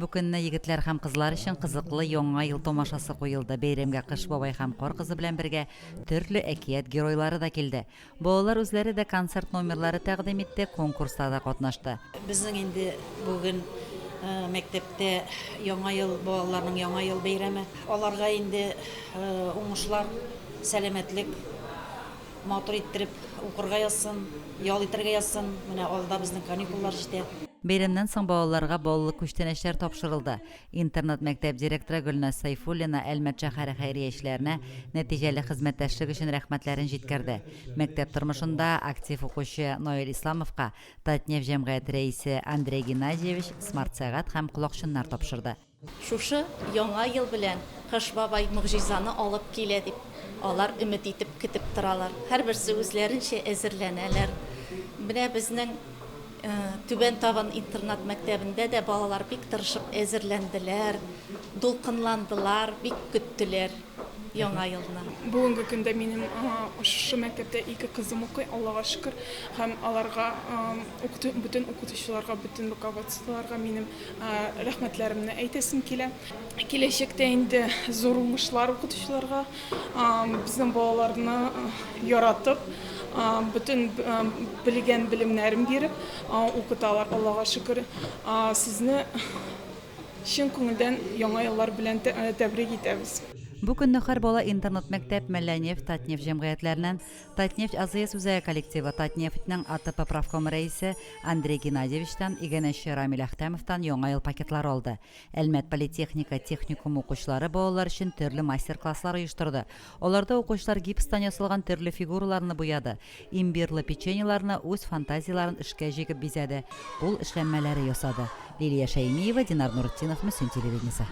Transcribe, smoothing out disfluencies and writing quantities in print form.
Бүгенне егетләр һәм кызлар өчен кызыклы яңа ел томашасы куелды. Бәйрәмгә Кыш бабай һәм Кар кызы белән бергә төрле әкият геройлары да килде. Балалар үзләре дә концерт номерлары тәкъдим итте, конкурста да катнашты. Безнең инде бүген мәктәптә яңа ел балаларның яңа ел бәйрәме. Аларга инде уңышлар, сәламәтлек, матур иттереп укырга язсын, ял итәргә язсын. Менә алда безнең каникуллар җитә. Бәйрәмнән соң балаларга баллык күчтәнәчләр тапшырылды. Интернат мәктәп директоры Гөлназ Сайфуллина Әлмәт шәһәре хәйрия эшләренә нәтиҗәле хезмәттәшлек өчен рәхмәтләрен җиткерде. Мәктәп тормышында актив укучы Ноэль Исламовка Татнефть җәмгыяте рәисе Андрей Геннадьевич смарт сәгать һәм колакчыннар тапшырды. Шушы яңа ел белән Кыш бабай мөгъҗизаны алып килә дип, алар өмет итеп көтеп торалар. Һәрберсе үзләренчә әзерләнәләр. Менә безнең Түбән Табан интернат мәктәбендә дә балалар бик тырышып әзерләнделәр, дулкынландылар, бик көттеләр яңа елны. Бүгенге көндә минем ошо мәктәптә 2 кызым укый, Аллага шөкер, һәм аларга бөтен укытучыларга, бөтен руководстволарга минем рәхмәтләремне әйтәсем килә. Киләчәктә инде зур уңышлар укытучыларга, безнең балаларны яратып, bütün bilgen bilimlerim birip okutalar Allah'a şükür. Sizni şın күңелдән яңа еллар белән тәбрик итәбез. Бу көнне һәр бала интернат мәктәп Мәлләнефть, Татнефть җәмгыятьләреннән Татнефть АЗС үзәге коллективы Татнефтьнең АТП правком рәисе Андрей Геннадьевичтан, игенәче Рамил Әхтәмовтан яңа ел пакетлары алды. Әлмәт политехника техникум укучылары балалар өчен төрле мастер-класслар оештырды. Аларда укучылар гипстан ясалган төрле фигураларны буяды, имбирлы печеньеларны үз фантазияларын эшкә җигеп бизәде. Ул эшләнмәләре ясады. Лилия Шәймиева, Динар Нуртдинов, Мөсин телевидениесе.